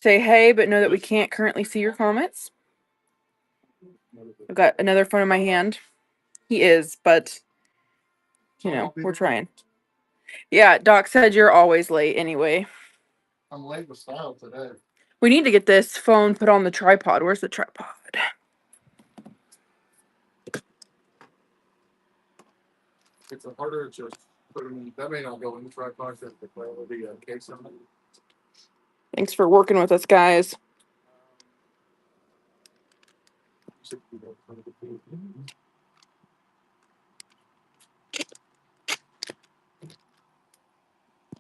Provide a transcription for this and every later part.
say hey, but know that we can't currently see your comments. I've got another phone in my hand. He is, but we're trying. Yeah, Doc said you're always late anyway. I'm late with style today. We need to get this phone put on the tripod. Where's the tripod? It's a harder to put in. That may not go in the tripod because the case on it. Thanks for working with us, guys.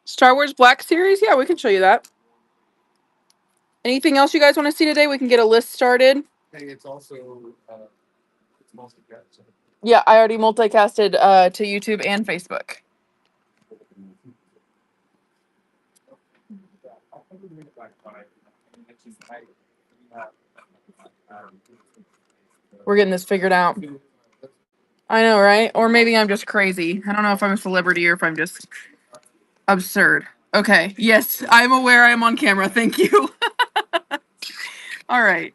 Star Wars Black Series? Yeah, we can show you that. Anything else you guys want to see today? We can get a list started. Hey, it's also it's multicast. Yeah, I already multicasted to YouTube and Facebook. We're getting this figured out. I know, right? Or maybe I'm just crazy. I don't know if I'm a celebrity or if I'm just absurd. Okay. Yes, I'm aware I'm on camera. Thank you. All right.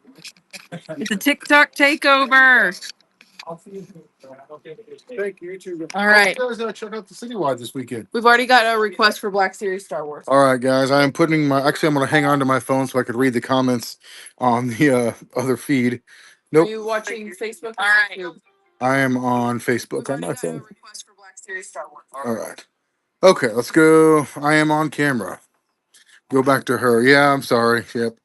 It's a TikTok takeover. Thank you, YouTube. All right. You guys check out the Citywide this weekend. We've already got a request for Black Series Star Wars. All right, guys. I'm putting my. Actually, I'm going to hang on to my phone so I could read the comments on the other feed. Nope. Are you watching Facebook? All right. I am on Facebook on my phone. Request for Black Series Star Wars. All right. Okay, let's go. I am on camera. Go back to her. Yeah, I'm sorry. Yep.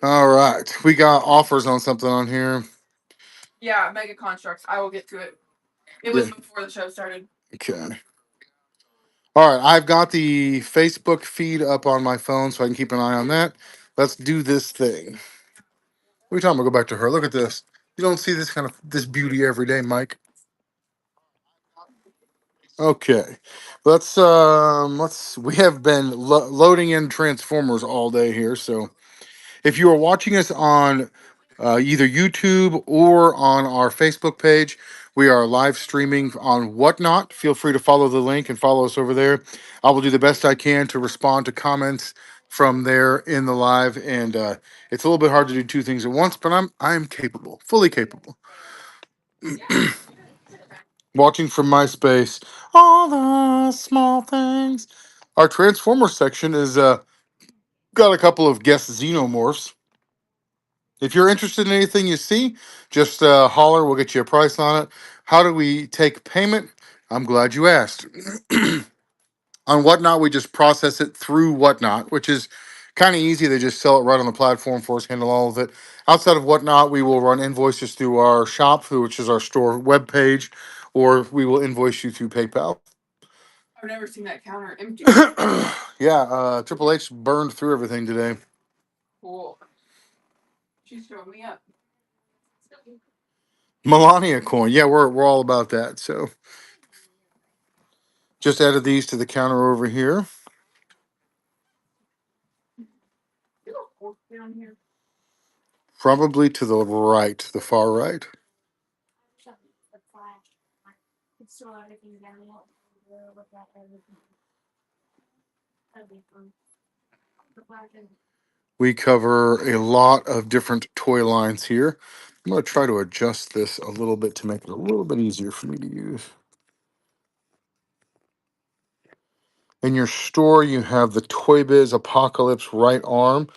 All right. We got offers on something on here. Yeah, Mega Constructs. I will get to it. It was before the show started. Okay. All right. I've got the Facebook feed up on my phone so I can keep an eye on that. Let's do this thing. What are you talking about? Go back to her. Look at this. You don't see this beauty every day, Mike. Okay. Let's we have been loading in Transformers all day here, so if you are watching us on either YouTube or on our Facebook page, we are live streaming on Whatnot. Feel free to follow the link and follow us over there. I will do the best I can to respond to comments from there in the live, and it's a little bit hard to do two things at once, but I'm capable, fully capable. Watching from MySpace, all the small things. Our Transformer section is got a couple of guest xenomorphs. If you're interested in anything you see, just holler. We'll get you a price on it. How do we take payment? I'm glad you asked. On Whatnot, we just process it through Whatnot, which is kind of easy. They just sell it right on the platform for us, handle all of it. Outside of Whatnot, we will run invoices through our shop, which is our store webpage, or we will invoice you through PayPal. I've never seen that counter empty. Yeah, Triple H burned through everything today. Cool. She's showing me up. Melania coin. Yeah, we're all about that. So just added these to the counter over here. Probably to the right, the far right. We cover a lot of different toy lines here. I'm going to try to adjust this a little bit to make it a little bit easier for me to use. In your store, you have the Toy Biz Apocalypse right arm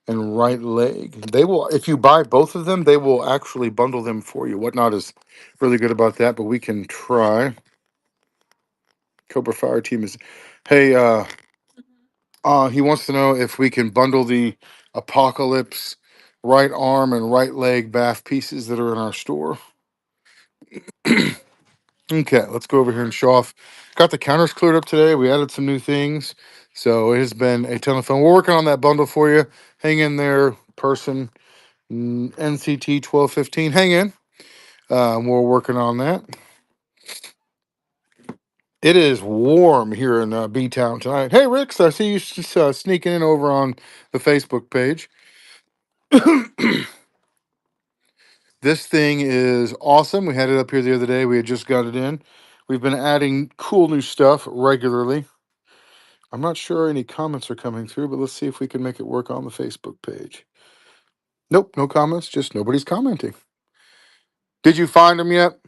and right leg. They will, if you buy both of them, they will actually bundle them for you. Whatnot is really good about that, but we can try. Cobra Fire Team is, hey, he wants to know if we can bundle the Apocalypse right arm and right leg bath pieces that are in our store. Okay, let's go over here and show off. Got the counters cleared up today. We added some new things. So it has been a ton of fun. We're working on that bundle for you. Hang in there, person. NCT 1215. Hang in. We're working on that. It is warm here in B Town tonight. Hey, Ricks, I see you sneaking in over on the Facebook page. This thing is awesome. We had it up here the other day. We had just got it in. We've been adding cool new stuff regularly. I'm not sure any comments are coming through, but let's see if we can make it work on the Facebook page. Nope, no comments, just nobody's commenting. Did you find them yet?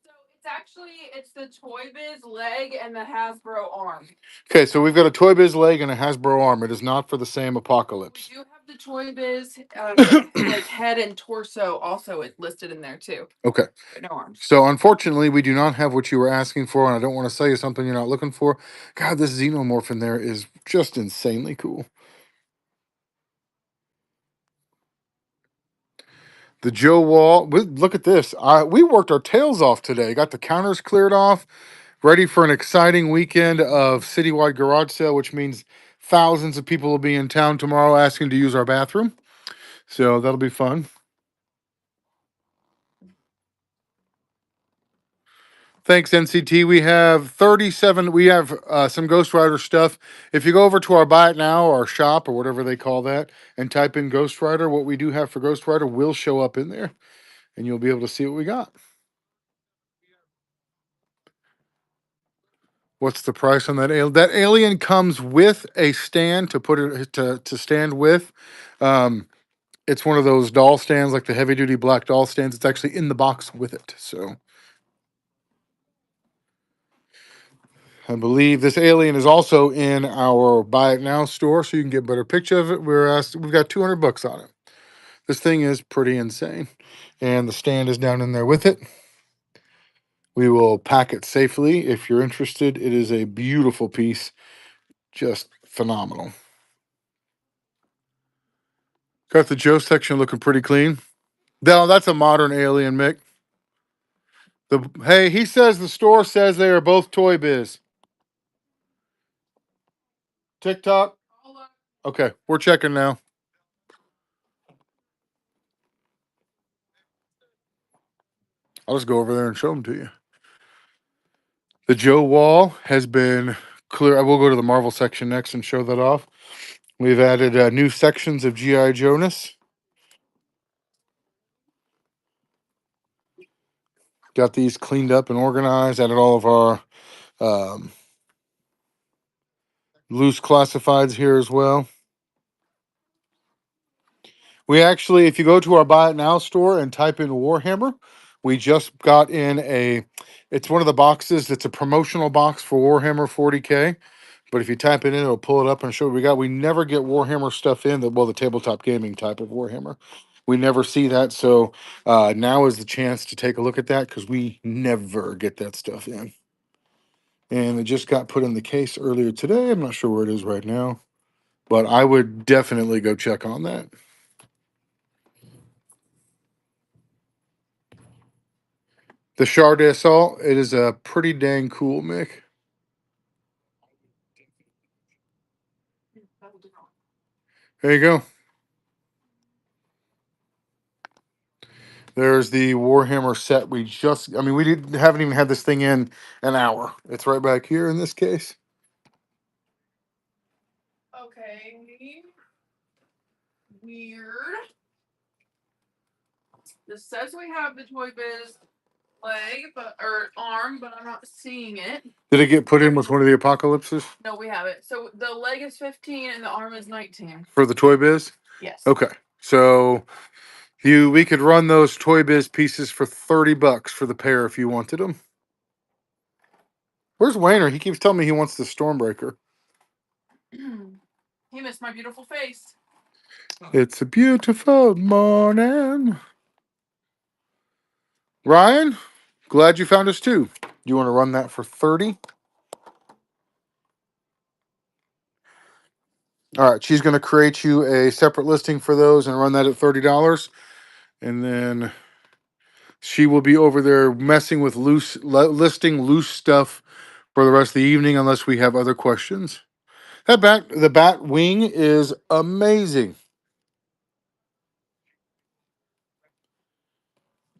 So it's the Toy Biz leg and the Hasbro arm. Okay, so we've got a Toy Biz leg and a Hasbro arm. It is not for the same Apocalypse. We do have the Toy Biz like head and torso also listed in there too. Okay. But no arms. So unfortunately, we do not have what you were asking for, and I don't want to sell you something you're not looking for. God, this Xenomorph in there is just insanely cool. The Joe Wall. Look at this. We worked our tails off today. Got the counters cleared off, ready for an exciting weekend of citywide garage sale, which means thousands of people will be in town tomorrow asking to use our bathroom. So that'll be fun. Thanks, NCT. We have 37. We have some Ghost Rider stuff. If you go over to our Buy It Now, our shop, or whatever they call that, and type in Ghost Rider, what we do have for Ghost Rider will show up in there, and you'll be able to see what we got. What's the price on that alien? That alien comes with a stand to put it to stand with. It's one of those doll stands, like the heavy duty black doll stands. It's actually in the box with it. So I believe this alien is also in our Buy It Now store, so you can get a better picture of it. We've got 200 bucks on it. This thing is pretty insane, and the stand is down in there with it. We will pack it safely if you're interested. It is a beautiful piece, just phenomenal. Got the Joe section looking pretty clean. No, that's a modern alien, Mick. Hey, he says the store says they are both Toy Biz. TikTok? Okay, we're checking now. I'll just go over there and show them to you. The Joe wall has been clear. I will go to the Marvel section next and show that off. We've added new sections of G.I. Jonas. Got these cleaned up and organized. Added all of our loose classifieds here as well. We actually, if you go to our Buy It Now store and type in Warhammer, we just got in it's one of the boxes that's a promotional box for Warhammer 40K. But if you type it in, it'll pull it up and show what we got. We never get Warhammer stuff in, the tabletop gaming type of Warhammer. We never see that. So now is the chance to take a look at that because we never get that stuff in. And it just got put in the case earlier today. I'm not sure where it is right now, but I would definitely go check on that. The Char d'Assault, it is a pretty dang cool Mick. There you go. There's the Warhammer set. We haven't even had this thing in an hour. It's right back here in this case. Okay. Weird. This says we have the Toy Biz leg, or arm, but I'm not seeing it. Did it get put in with one of the apocalypses? No, we have it. So the leg is 15 and the arm is 19. For the Toy Biz? Yes. Okay. So we could run those Toy Biz pieces for 30 bucks for the pair if you wanted them. Where's Wayner? He keeps telling me he wants the Stormbreaker. He missed my beautiful face. It's a beautiful morning. Ryan, glad you found us too. You want to run that for 30? All right, she's going to create you a separate listing for those and run that at $30. And then she will be over there messing with listing loose stuff for the rest of the evening unless we have other questions. The bat wing is amazing.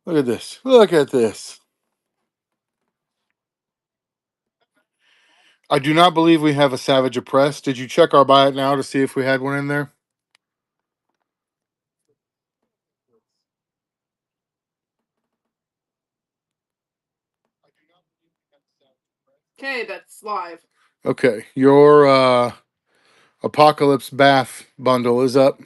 Look at this. Look at this. I do not believe we have a Savage Oppressed. Did you check our Buy It Now to see if we had one in there? Okay, that's live. Okay. Your Apocalypse Bath bundle is up.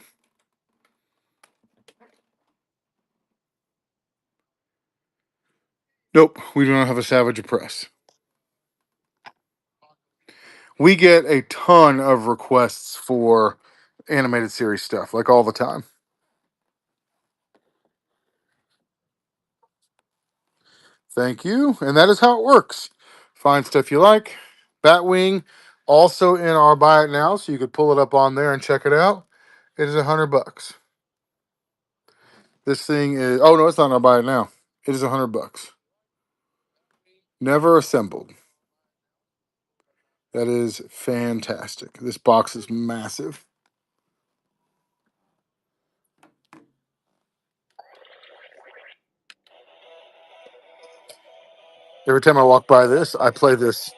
Nope, we do not have a Savage Press. We get a ton of requests for animated series stuff, like all the time. Thank you. And that is how it works. Find stuff you like. Batwing, also in our Buy It Now, so you could pull it up on there and check it out. It is $100. This thing is, oh no, it's not in our Buy It Now. It is $100. Never assembled. That is fantastic. This box is massive. Every time I walk by this, I play this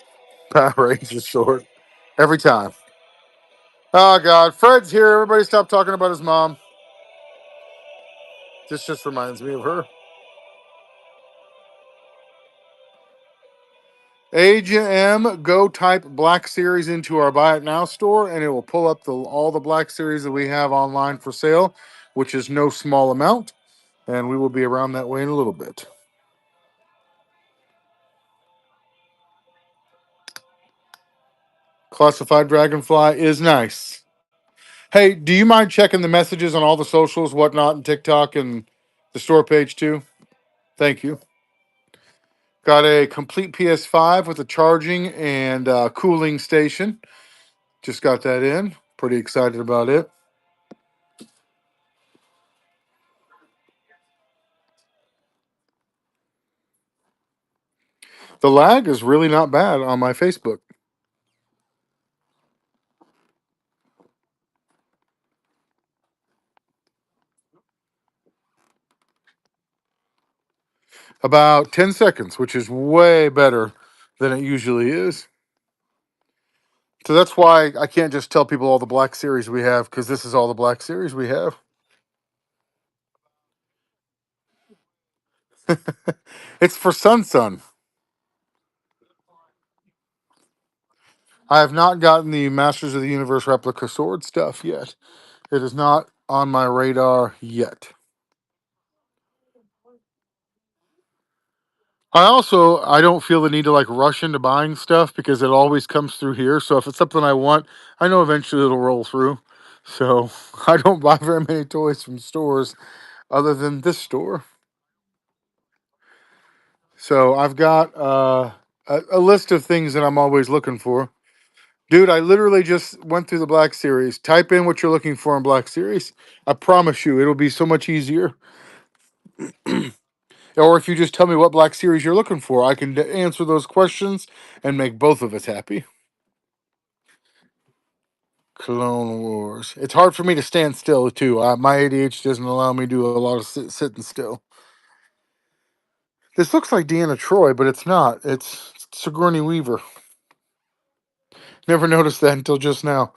Power Rangers sword. Every time. Oh God, Fred's here. Everybody stop talking about his mom. This just reminds me of her. AGM, go type Black Series into our Buy It Now store, and it will pull up all the Black Series that we have online for sale, which is no small amount, and we will be around that way in a little bit. Classified Dragonfly is nice. Hey, do you mind checking the messages on all the socials, whatnot, and TikTok and the store page too? Thank you. Got a complete PS5 with a charging and cooling station. Just got that in. Pretty excited about it. The lag is really not bad on my Facebook. About 10 seconds, which is way better than it usually is. So that's why I can't just tell people all the Black Series we have, because this is all the Black Series we have. It's for Sun Sun. I have not gotten the Masters of the Universe replica sword stuff yet. It is not on my radar yet. I don't feel the need to like rush into buying stuff because it always comes through here. So if it's something I want, I know eventually it'll roll through. So I don't buy very many toys from stores other than this store. So I've got a list of things that I'm always looking for. Dude, I literally just went through the Black Series. Type in what you're looking for in Black Series. I promise you, it'll be so much easier. Or if you just tell me what Black Series you're looking for, I can answer those questions and make both of us happy. Clone Wars. It's hard for me to stand still, too. My ADHD doesn't allow me to do a lot of sitting still. This looks like Deanna Troy, but it's not. It's Sigourney Weaver. Never noticed that until just now.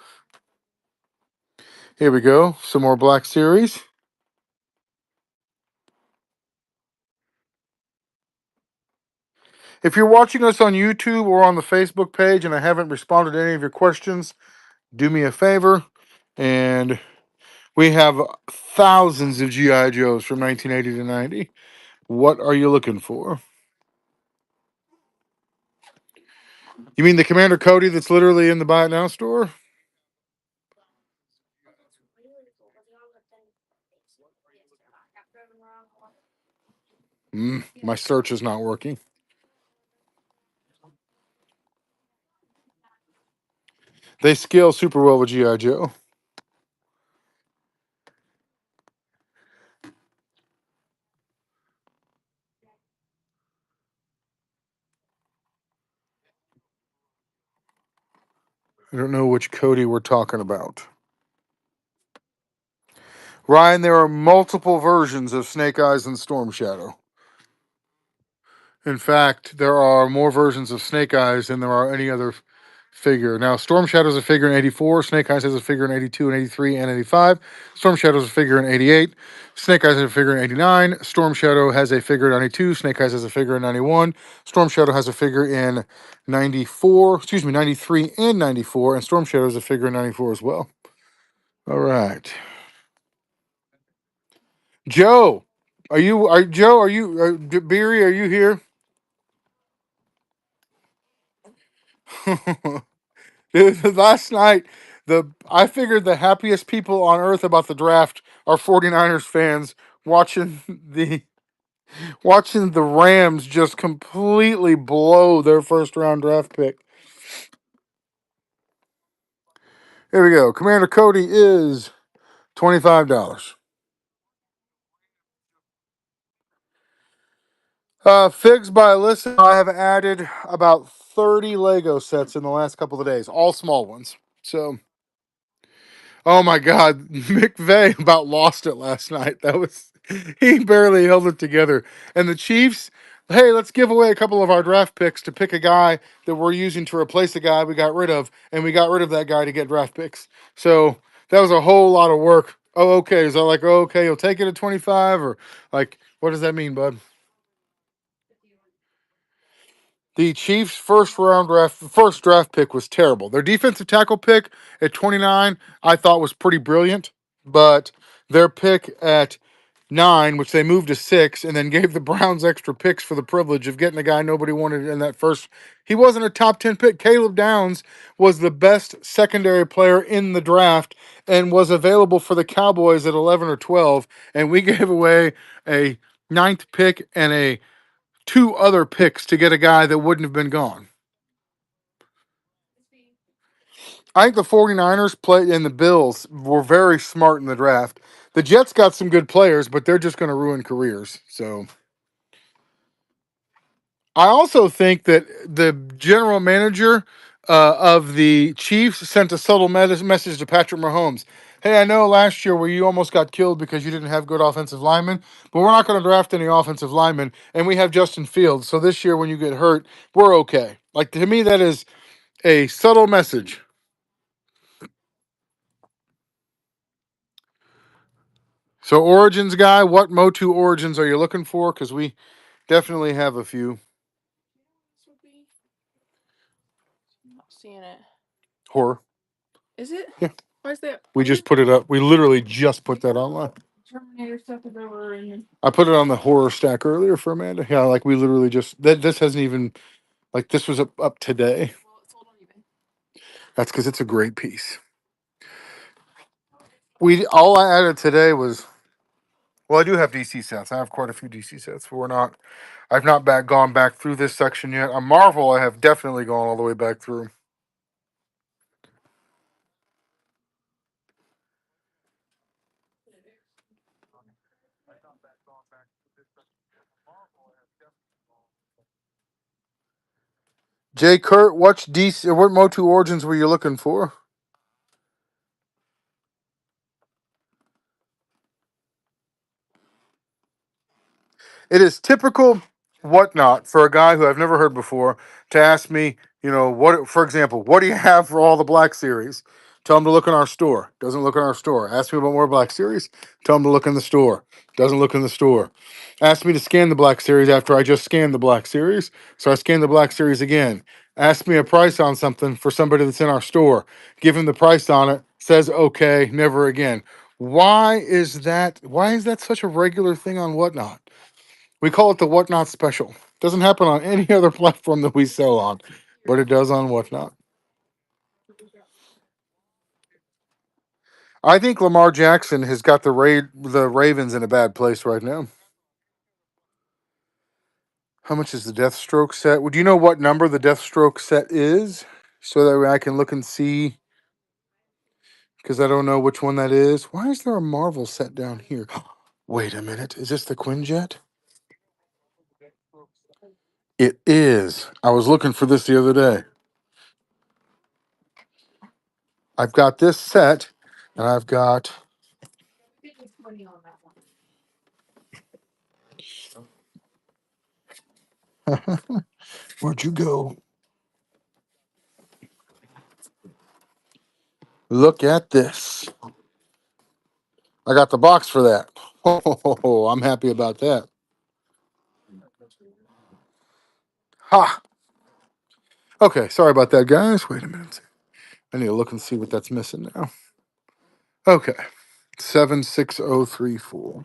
Here we go. Some more Black Series. If you're watching us on YouTube or on the Facebook page and I haven't responded to any of your questions, do me a favor. And we have thousands of G.I. Joes from 1980 to 90. What are you looking for? You mean the Commander Cody that's literally in the Buy It Now store? My search is not working. They scale super well with G.I. Joe. I don't know which Cody we're talking about. Ryan, there are multiple versions of Snake Eyes and Storm Shadow. In fact, there are more versions of Snake Eyes than there are any other figure. Now, Storm Shadow's a figure in 84. Snake Eyes has a figure in 82 and 83 and 85. Storm Shadow's a figure in 88. Snake Eyes has a figure in 89. Storm Shadow has a figure in 92. Snake Eyes has a figure in 91. Storm Shadow has a figure in 94. Excuse me, 93 and 94. And Storm Shadow has a figure in 94 as well. All right. Joe, Joe, Beery, are you here? Dude, last night, I figured the happiest people on earth about the draft are 49ers fans watching the watching the Rams just completely blow their first round draft pick. Here we go. Commander Cody is $25. Figs by Alyssa. I have added about 30 Lego sets in the last couple of days, all small ones. So, oh my God, McVay about lost it last night. That was he barely held it together. And the Chiefs, hey, let's give away a couple of our draft picks to pick a guy that we're using to replace a guy we got rid of, and we got rid of that guy to get draft picks. So that was a whole lot of work. Oh, okay. Is that like, oh, okay, you'll take it at 25, or like, what does that mean, bud? The Chiefs' first draft pick was terrible. Their defensive tackle pick at 29, I thought was pretty brilliant, but their pick at 9, which they moved to 6, and then gave the Browns extra picks for the privilege of getting a guy nobody wanted in that first. He wasn't a top 10 pick. Caleb Downs was the best secondary player in the draft and was available for the Cowboys at 11 or 12, and we gave away a ninth pick and a two other picks to get a guy that wouldn't have been gone. I think the 49ers play and the Bills were very smart in the draft. The Jets got some good players, but they're just going to ruin careers. So I also think that the general manager of the Chiefs sent a subtle message to Patrick Mahomes. Hey, I know last year where you almost got killed because you didn't have good offensive linemen, but we're not going to draft any offensive linemen, and we have Justin Fields. So this year when you get hurt, we're okay. Like, to me, that is a subtle message. So Origins guy, what MOTU Origins are you looking for? Because we definitely have a few. I'm not seeing it. Horror. Is it? Yeah. Why is that? We just put it up. We literally just put that online. Terminator stuff is over in. I put it on the horror stack earlier for Amanda. Yeah, like we literally just this hasn't even like this was up today. Well, it's sold on eBay. That's because it's a great piece. We all I added today was well, I do have DC sets. I have quite a few DC sets. But I've not gone back through this section yet. On Marvel, I have definitely gone all the way back through. Jay Kurt, what MOTU Origins were you looking for? It is typical whatnot for a guy who I've never heard before to ask me, what, for example, what do you have for all the Black Series? Tell him to look in our store. Doesn't look in our store. Ask me about more Black Series. Tell him to look in the store. Doesn't look in the store. Ask me to scan the Black Series after I just scanned the Black Series. So I scan the Black Series again. Ask me a price on something for somebody that's in our store. Give him the price on it. Says okay, never again. Why is that? Why is that such a regular thing on Whatnot? We call it the Whatnot Special. Doesn't happen on any other platform that we sell on, but it does on Whatnot. I think Lamar Jackson has got the Ravens in a bad place right now. How much is the Deathstroke set? Would you know what number the Deathstroke set is, so that way I can look and see? Because I don't know which one that is. Why is there a Marvel set down here? Wait a minute. Is this the Quinjet? It is. I was looking for this the other day. I've got this set, and I've got. Where'd you go? Look at this. I got the box for that. Oh, I'm happy about that. Ha! Okay, sorry about that, guys. Wait a minute. I need to look and see what that's missing now. Okay. 76034.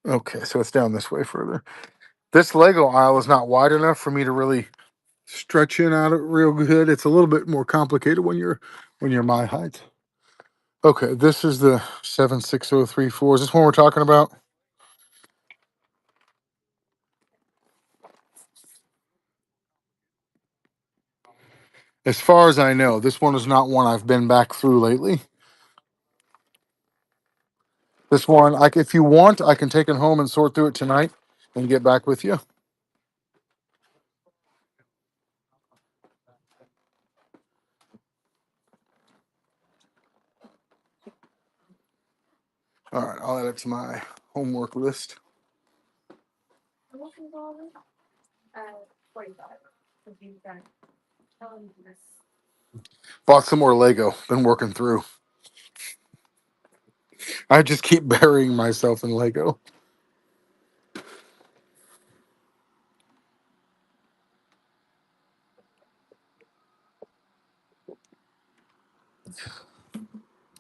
Okay, so it's down this way further. This Lego aisle is not wide enough for me to really stretch in out it real good. It's a little bit more complicated when you're my height. Okay, this is the 76034. Is this one we're talking about? As far as I know, this one is not one I've been back through lately. This one, if you want, I can take it home and sort through it tonight and get back with you. All right, I'll add it to my homework list. Bought some more Lego. Been working through. I just keep burying myself in Lego.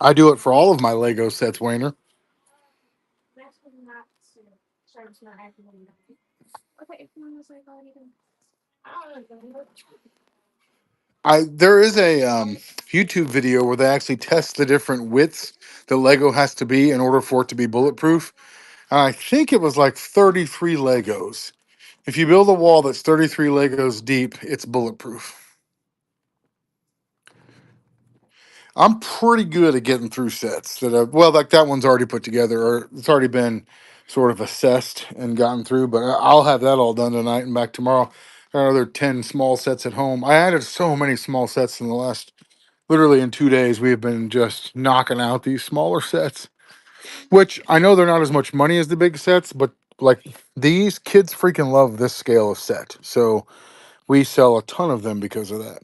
I do it for all of my Lego sets, Wayner. There is a YouTube video where they actually test the different widths the Lego has to be in order for it to be bulletproof. And I think it was like 33 Legos. If you build a wall that's 33 Legos deep, it's bulletproof. I'm pretty good at getting through sets that have, well, like that one's already put together or it's already been sort of assessed and gotten through, but I'll have that all done tonight and back tomorrow. Got another 10 small sets at home. I added so many small sets in the last, literally in 2 days, we have been just knocking out these smaller sets, which I know they're not as much money as the big sets, but like these kids freaking love this scale of set. So we sell a ton of them because of that.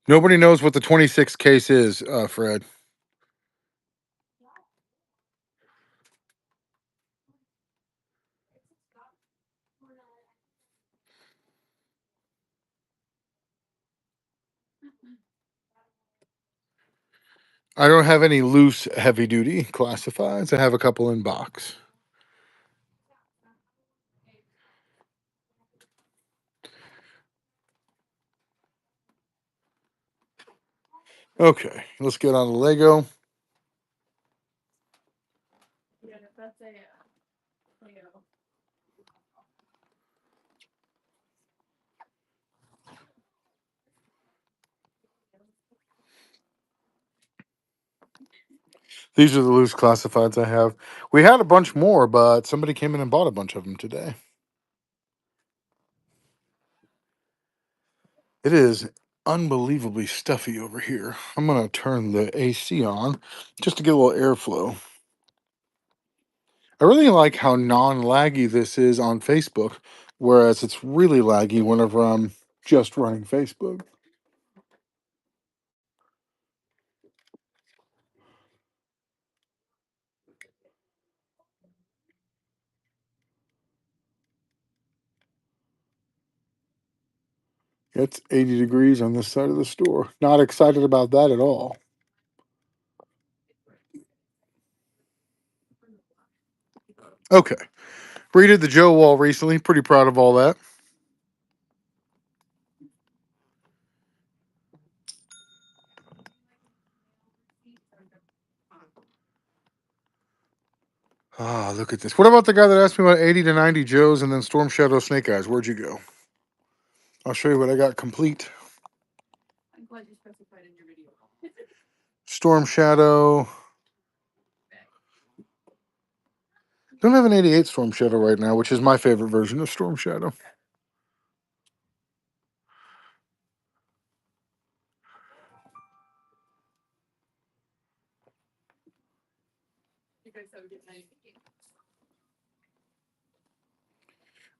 Nobody knows what the 26 case is, Fred. I don't have any loose heavy duty classifieds. I have a couple in box. Okay, let's get on the Lego. These are the loose classifieds I have. We had a bunch more, but somebody came in and bought a bunch of them today. It is unbelievably stuffy over here. I'm going to turn the AC on just to get a little airflow. I really like how non-laggy this is on Facebook, whereas it's really laggy whenever I'm just running Facebook. It's 80 degrees on this side of the store. Not excited about that at all. Okay. Redid the Joe wall recently. Pretty proud of all that. Ah, look at this. What about the guy that asked me about 80 to 90 Joes and then Storm Shadow Snake Eyes? Where'd you go? I'll show you what I got complete. Storm Shadow. Don't have an 88 Storm Shadow right now, which is my favorite version of Storm Shadow.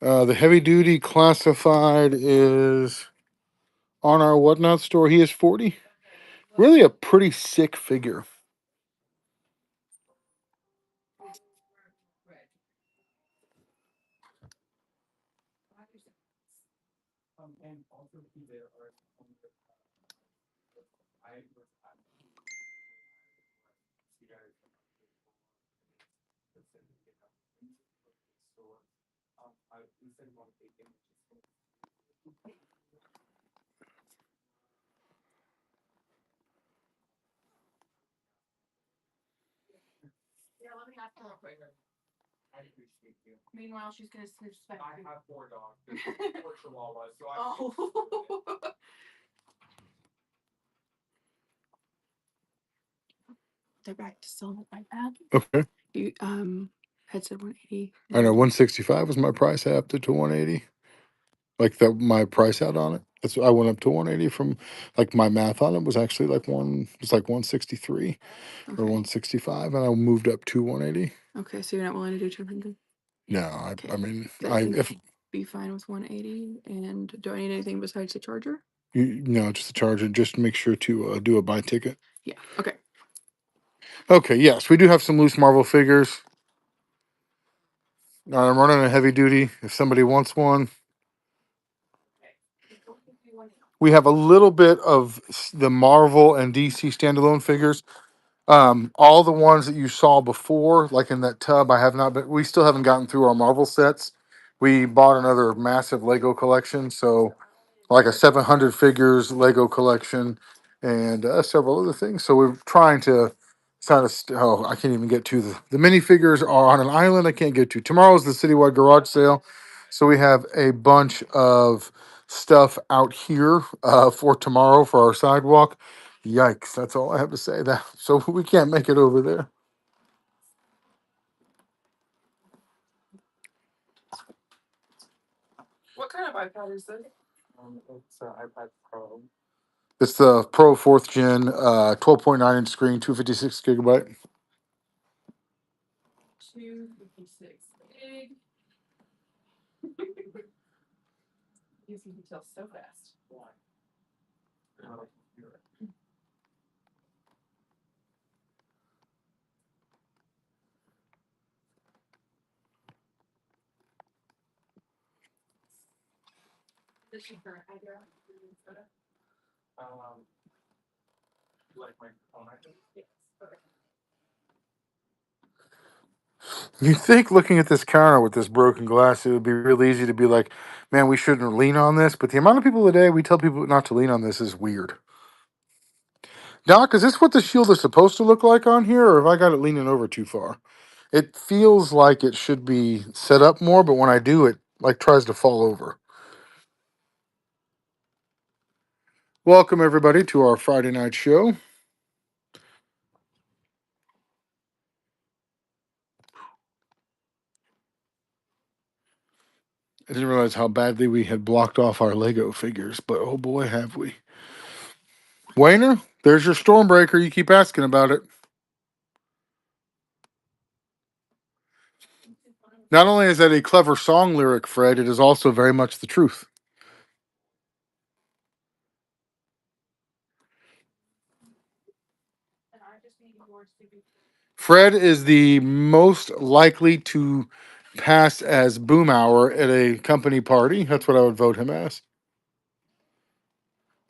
The heavy duty classified is on our Whatnot store. He is 40. Really a pretty sick figure. Meanwhile, she's gonna suspect. I have 4 dogs. 4 chihuahuas, so oh. They're back to selling an iPad. Okay. You had said 180. I know 165 was my price after to 180. Like my price out on it. That's I went up to 180 from like my math on it was actually like 163 or 165, and I moved up to 180. Okay, so you're not willing to do 200? No, I mean if be fine with 180. And do I need anything besides the charger? no, just the charger. Just make sure to do a buy ticket. Yeah. Okay. Okay. Yes, we do have some loose Marvel figures. I'm running a heavy duty. If somebody wants one, we have a little bit of the Marvel and DC standalone figures. All the ones that you saw before, like in that tub, I have not been. We still haven't gotten through our Marvel sets. We bought another massive Lego collection, so like a 700 figures Lego collection and several other things. So we're trying to oh, I can't even get to the minifigures are on an island I can't get to. Tomorrow's the citywide garage sale. So we have a bunch of stuff out here for tomorrow for our sidewalk. Yikes, that's all I have to say. That so we can't make it over there. What kind of iPad is this? It's an iPad Pro. It's the Pro 4th Gen, 12.9 inch screen, 256 gigabyte. 256 big. You can tell so fast. Does she current idea? Like my phone item? Yes. Okay. You think looking at this counter with this broken glass, it would be real easy to be like, man, we shouldn't lean on this. But the amount of people today we tell people not to lean on this is weird. Doc, is this what the shield is supposed to look like on here, or have I got it leaning over too far? It feels like it should be set up more, but when I do, it like tries to fall over. Welcome everybody to our Friday night show. I didn't realize how badly we had blocked off our Lego figures, but oh boy, have we. Wayner, there's your Stormbreaker. You keep asking about it. Not only is that a clever song lyric, Fred, it is also very much the truth. Fred is the most likely to pass as Boom Hour at a company party. That's what I would vote him as.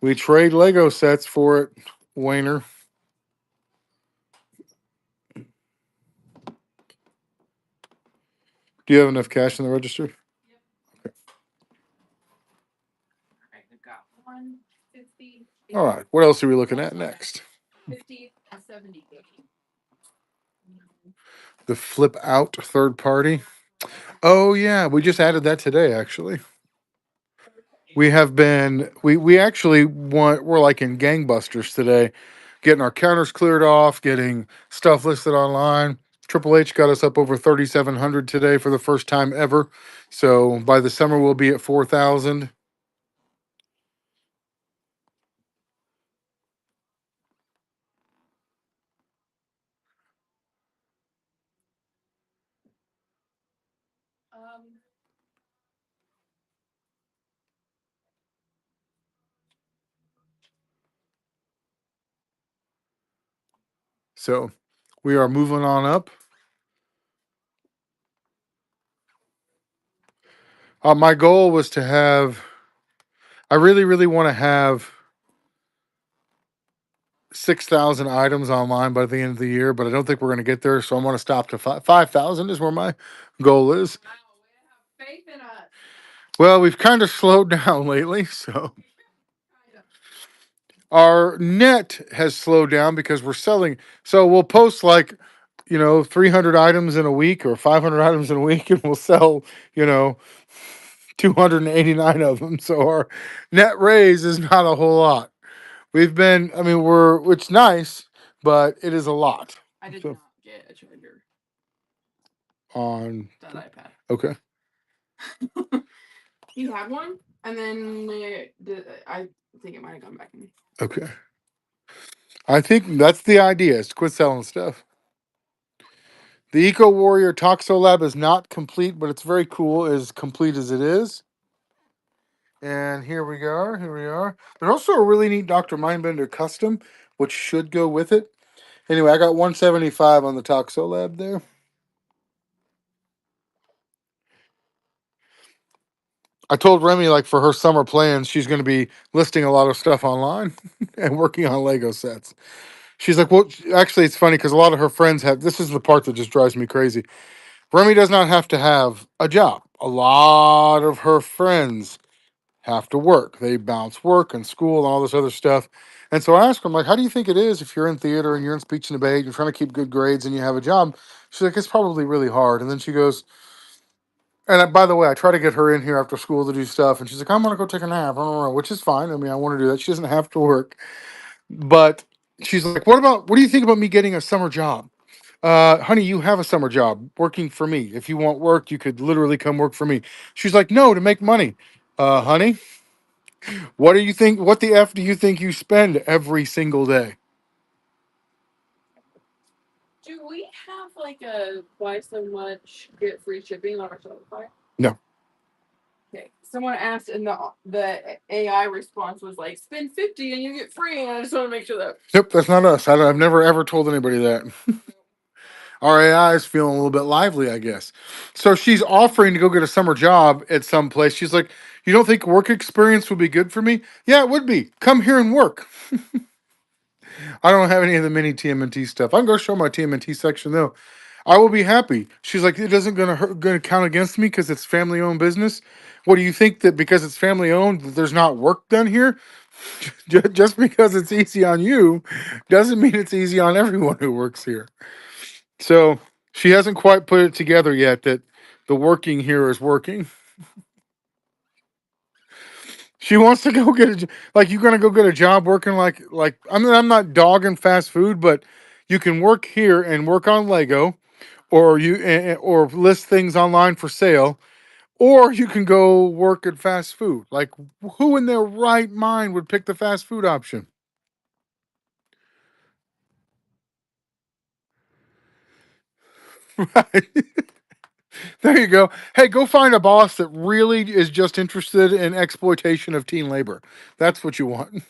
We trade Lego sets for it, Wayner. Do you have enough cash in the register? Yep. Okay. All right, we've got 150. All right. What else are we looking at next? 50 and 70. The flip out third party. Oh yeah, we just added that today. Actually, we have been we actually we're like in gangbusters today. getting our counters cleared off, getting stuff listed online. Triple H got us up over 3,700 today for the first time ever. So by the summer, we'll be at 4,000. So we are moving on up. My goal was to have, I really, really want to have 6,000 items online by the end of the year, but I don't think we're going to get there. So I'm going to stop to 5,000 is where my goal is. Faith in us. Well, we've kind of slowed down lately. So our net has slowed down because we're selling. So we'll post like, 300 items in a week or 500 items in a week, and we'll sell, 289 of them. So our net raise is not a whole lot. It's nice, but it is a lot. I did So, not get a charger on that iPad. Okay. You had one, and then I think it might have gone back in. Okay. I think that's the idea, is to quit selling stuff. The Eco Warrior Toxo Lab is not complete, but it's very cool, as complete as it is. And here we are. Here we are. There's also a really neat Dr. Mindbender custom, which should go with it. Anyway, I got 175 on the Toxo Lab there. I told Remy, like, for her summer plans, she's going to be listing a lot of stuff online and working on Lego sets. She's like, well, actually, it's funny because a lot of her friends have. This is the part that just drives me crazy. Remy does not have to have a job. A lot of her friends have to work. They bounce work and school and all this other stuff. And so I asked her, I'm like, how do you think it is if you're in theater and you're in speech and debate, you're trying to keep good grades and you have a job? She's like, it's probably really hard. And then she goes, by the way, I try to get her in here after school to do stuff. And she's like, I'm going to go take a nap. I don't know, which is fine. I mean, I want to do that. She doesn't have to work. But she's like, what do you think about me getting a summer job? Honey, you have a summer job working for me. If you want work, you could literally come work for me. She's like, no, to make money. Honey, what do you think? What the F do you think you spend every single day? Do we have like a buy so much get free shipping on our Shopify? No. Okay. Someone asked, and the AI response was like, "Spend 50 and you get free." And I just want to make sure that. Nope, that's not us. I've never ever told anybody that. Our AI is feeling a little bit lively, I guess. So she's offering to go get a summer job at some place. She's like, you don't think work experience would be good for me? Yeah, it would be. Come here and work. I don't have any of the mini TMNT stuff. I can go show my TMNT section though. I will be happy. She's like, it doesn't gonna count against me because it's family owned business. What do you think, that because it's family owned that there's not work done here? Just because it's easy on you doesn't mean it's easy on everyone who works here. So she hasn't quite put it together yet that the working here is working. She wants to go get like, you're gonna go get a job working like I'm not dogging fast food, but you can work here and work on Lego, or or list things online for sale, or you can go work at fast food. Like, who in their right mind would pick the fast food option? Right. There you go. Hey, go find a boss that really is just interested in exploitation of teen labor. That's what you want.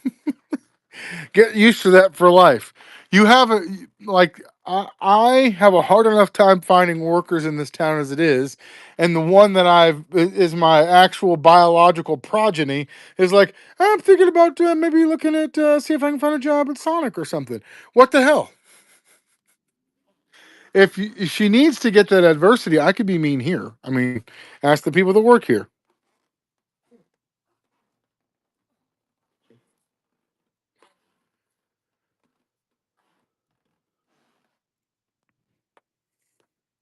Get used to that for life. You have a like I have a hard enough time finding workers in this town as it is, and the one that is my actual biological progeny is like, I'm thinking about maybe looking at see if I can find a job at Sonic or something. What the hell? If she needs to get that adversity, I could be mean here. I mean, ask the people that work here.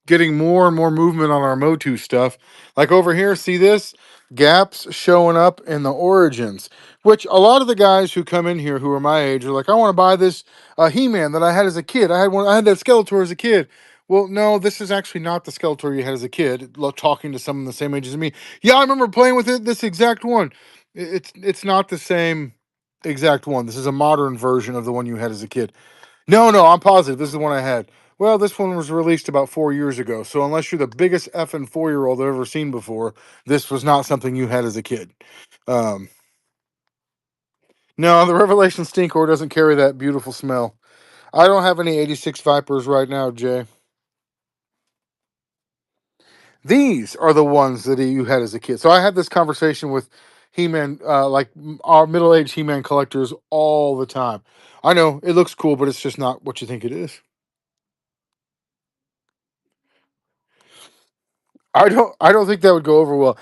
getting more and more movement on our MOTU stuff. Like over here, see this? Gaps showing up in the origins, which a lot of the guys who come in here who are my age are like, I want to buy this He-Man that I had as a kid. I had that Skeletor as a kid. Well, no, this is actually not the Skeletor you had as a kid. Talking to someone the same age as me. Yeah, I remember playing with it, this exact one. It's not the same exact one. This is a modern version of the one you had as a kid. No, I'm positive. This is the one I had. Well, this one was released about 4 years ago. So unless you're the biggest effing 4-year-old I've ever seen before, this was not something you had as a kid. Um, no, the Revelation Stinkor doesn't carry that beautiful smell. I don't have any 86 Vipers right now, Jay. These are the ones that you had as a kid. So I had this conversation with He-Man, our middle-aged He-Man collectors all the time. I know it looks cool, but it's just not what you think it is. I don't think that would go over well.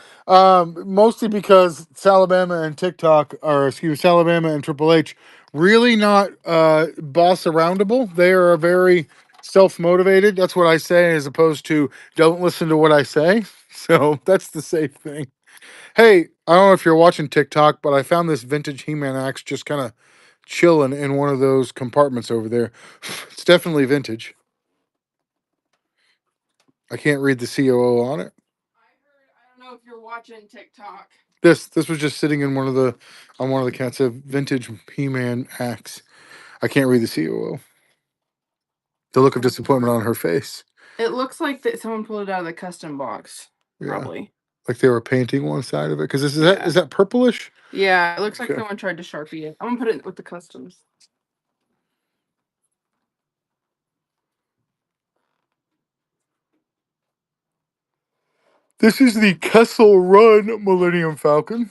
Mostly because Salabama and TikTok, or excuse me, Salabama and Triple H, really not boss aroundable. They are very self motivated. That's what I say, as opposed to don't listen to what I say. So that's the safe thing. Hey, I don't know if you're watching TikTok, but I found this vintage He-Man axe just kind of chilling in one of those compartments over there. It's definitely vintage. I can't read the COO on it. I don't know if you're watching TikTok. This was just sitting in on one of the cats. A vintage He-Man axe. I can't read the COO. The look of disappointment on her face. It looks like that someone pulled it out of the custom box. Yeah, Probably. like they were painting one side of it. Because Yeah. is that purplish? Yeah, it looks like Okay. someone tried to Sharpie it. I'm gonna put it with the customs. This is the Kessel Run Millennium Falcon.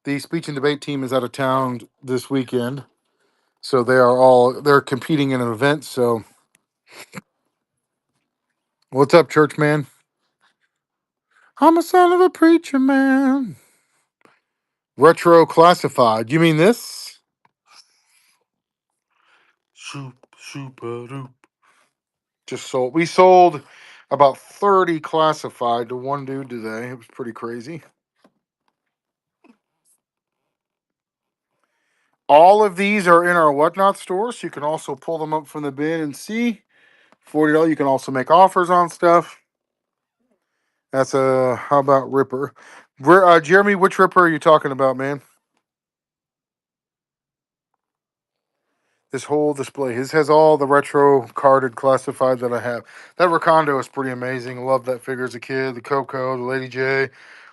The speech and debate team is out of town this weekend, so they're competing in an event. So, what's up, church man? I'm a son of a preacher man. Retro classified. You mean this? Super doop. Just sold. We sold about 30 classified to one dude today. It was pretty crazy. All of these are in our Whatnot store, so you can also pull them up from the bin and see. $40. You can also make offers on stuff. That's a how about Ripper? Jeremy, which Ripper are you talking about, man? This whole display. His has all the retro carded classified that I have. That Rakondo is pretty amazing. Loved that figure as a kid. The Coco, the Lady J.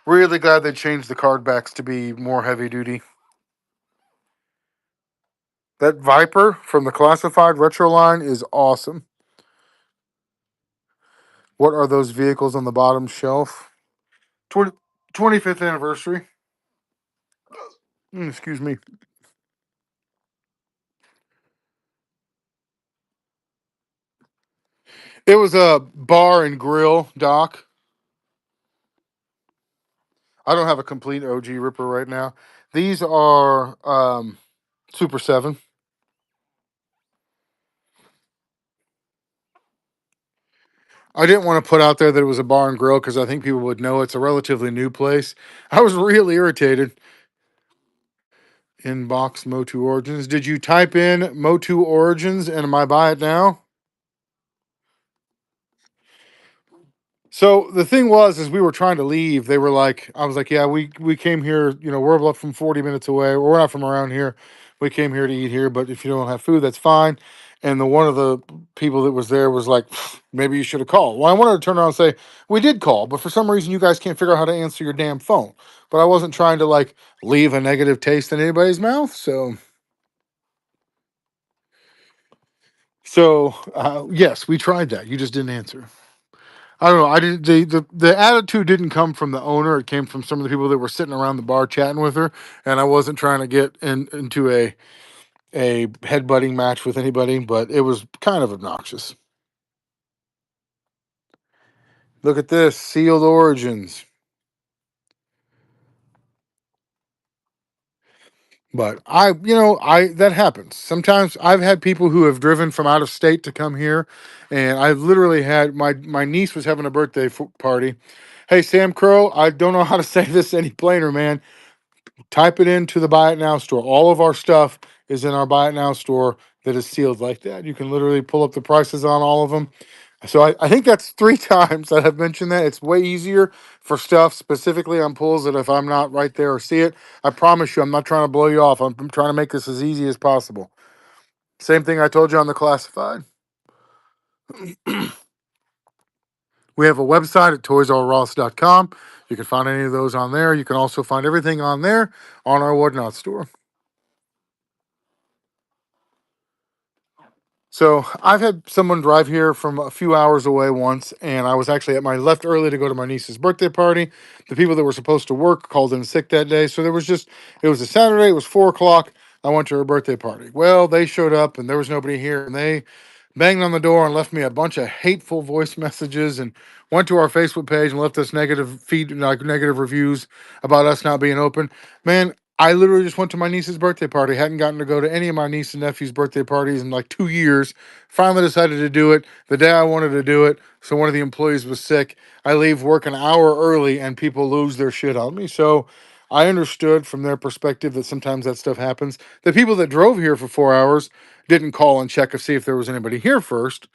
Really glad they changed the card backs to be more heavy duty. That Viper from the classified retro line is awesome. What are those vehicles on the bottom shelf? 25th anniversary. Excuse me. It was a bar and grill, Doc. I don't have a complete OG Ripper right now. These are Super 7. I didn't want to put out there that it was a bar and grill because I think people would know it's a relatively new place. I was really irritated. Inbox MOTU Origins. Did you type in MOTU Origins and am I buy it now? So the thing was, as we were trying to leave, they were like, I was like, yeah, we came here, we're about from 40 minutes away. We're not from around here. We came here to eat here, but if you don't have food, that's fine. And the one of the people that was there was like, maybe you should have called. Well, I wanted to turn around and say, we did call, but for some reason you guys can't figure out how to answer your damn phone. But I wasn't trying to like leave a negative taste in anybody's mouth. So yes, we tried that. You just didn't answer. I don't know. I didn't. The attitude didn't come from the owner. It came from some of the people that were sitting around the bar chatting with her. And I wasn't trying to get into a headbutting match with anybody, but it was kind of obnoxious. Look at this sealed origins. But that happens. Sometimes I've had people who have driven from out of state to come here, and I've literally had my niece was having a birthday party. Hey, Sam Crow, I don't know how to say this any plainer, man. Type it into the Buy It Now store. All of our stuff is in our Buy It Now store that is sealed like that. You can literally pull up the prices on all of them. So I think that's three times that I've mentioned that. It's way easier for stuff specifically on pulls that if I'm not right there or see it, I promise you, I'm not trying to blow you off. I'm trying to make this as easy as possible. Same thing I told you on the classified. We have a website at toysrross.com. You can find any of those on there. You can also find everything on there on our Whatnot store. So I've had someone drive here from a few hours away once, and I was actually at my left early to go to my niece's birthday party. The people that were supposed to work called in sick that day, so it was a Saturday. It was 4 o'clock. I went to her birthday party. Well, they showed up, and there was nobody here, and they banged on the door and left me a bunch of hateful voice messages and went to our Facebook page and left us negative reviews about us not being open. Man, I literally just went to my niece's birthday party. Hadn't gotten to go to any of my niece and nephew's birthday parties in like 2 years. Finally decided to do it the day I wanted to do it. So one of the employees was sick. I leave work an hour early and people lose their shit on me. So I understood from their perspective that sometimes that stuff happens. The people that drove here for 4 hours didn't call and check to see if there was anybody here first,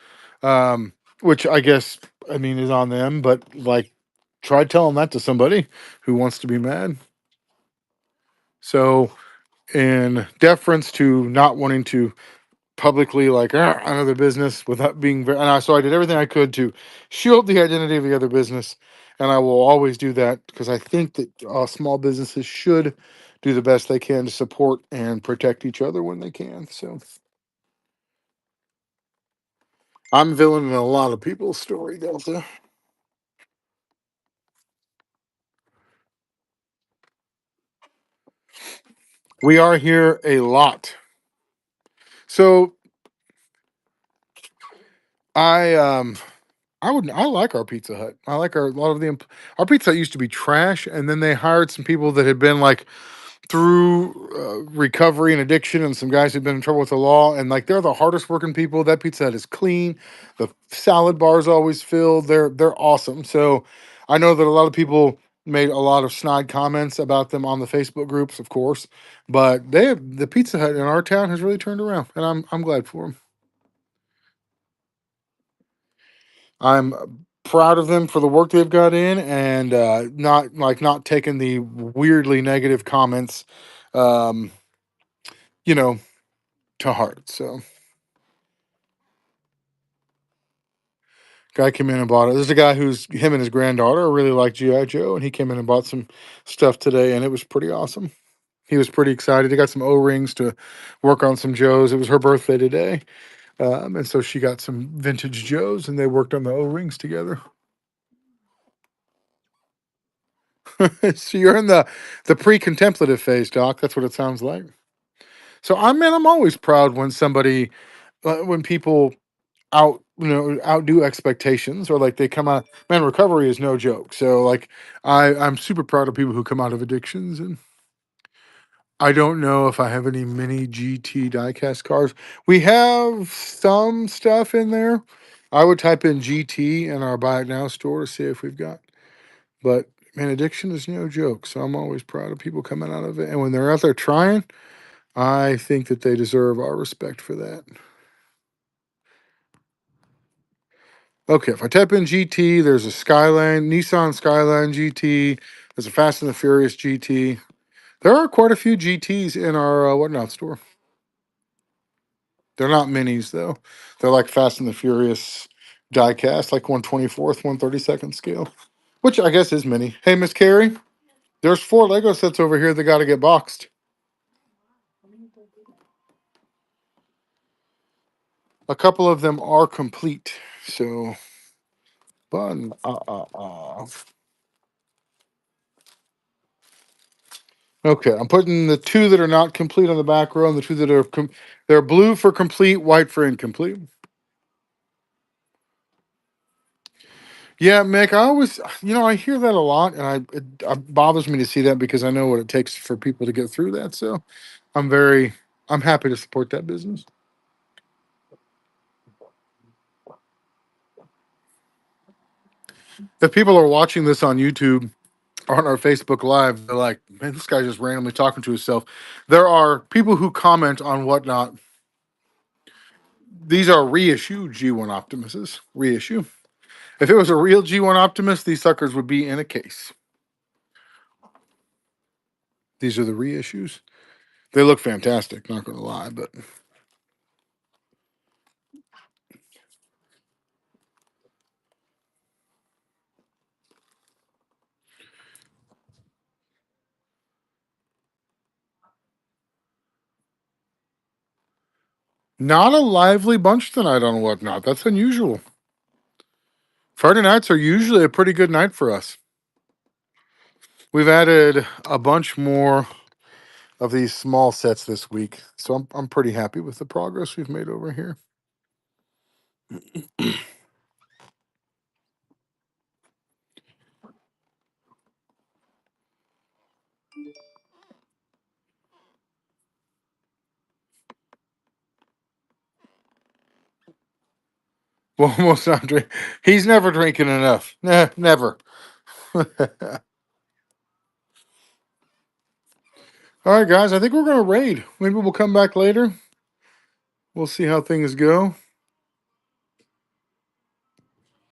which I guess, I mean, is on them. But like, try telling that to somebody who wants to be mad. So, in deference to not wanting to publicly like another business without being very, so I did everything I could to shield the identity of the other business, and I will always do that because I think that small businesses should do the best they can to support and protect each other when they can. So I'm villain in a lot of people's story, Delta. We are here a lot. So I I like our Pizza Hut. I like our a lot of the our Pizza Hut used to be trash, and then they hired some people that had been like through recovery and addiction, and some guys who've been in trouble with the law, and like they're the hardest working people. That Pizza Hut is clean. The salad bar is always filled. They're awesome. So I know that a lot of people made a lot of snide comments about them on the Facebook groups, of course, but the Pizza Hut in our town has really turned around, and I'm glad for them. I'm proud of them for the work they've got in, and not taking the weirdly negative comments, um, you know, to heart. So, guy came in and bought it. There's a guy who's him and his granddaughter really like GI Joe, and he came in and bought some stuff today, and it was pretty awesome. He was pretty excited. They got some O rings to work on some Joes. It was her birthday today, and so she got some vintage Joes, and they worked on the O rings together. So you're in the pre-contemplative phase, Doc. That's what it sounds like. So I'm always proud when somebody when people outdo expectations, or like they come out. Man, recovery is no joke. So like I'm super proud of people who come out of addictions. And I don't know if I have any mini GT diecast cars. We have some stuff in there. I would type in GT in our Buy It Now store to see if we've got. But man, addiction is no joke. So I'm always proud of people coming out of it. And when they're out there trying, I think that they deserve our respect for that. Okay, if I type in GT, there's a Skyline, Nissan Skyline GT. There's a Fast and the Furious GT. There are quite a few GTs in our Whatnot store. They're not minis though. They're like Fast and the Furious diecast, like 1/24th, 1/32nd scale, which I guess is mini. Hey, Miss Carrie, there's 4 Lego sets over here that got to get boxed. A couple of them are complete, so fun. Okay, I'm putting the two that are not complete on the back row, and the two that are they're blue for complete, white for incomplete. Yeah, Mick, I always, I hear that a lot, and it bothers me to see that because I know what it takes for people to get through that. So I'm very, I'm happy to support that business. If people are watching this on YouTube or on our Facebook Live, they're like, man, this guy's just randomly talking to himself. There are people who comment on whatnot. These are reissue G1 Optimuses. Reissue. If it was a real G1 Optimus, these suckers would be in a case. These are the reissues. They look fantastic, not going to lie, but not a lively bunch tonight on whatnot. That's unusual. Friday nights are usually a pretty good night for us. We've added a bunch more of these small sets this week, so I'm pretty happy with the progress we've made over here. Well, almost not drink. He's never drinking enough. Nah, never. All right, guys. I think we're going to raid. Maybe we'll come back later. We'll see how things go.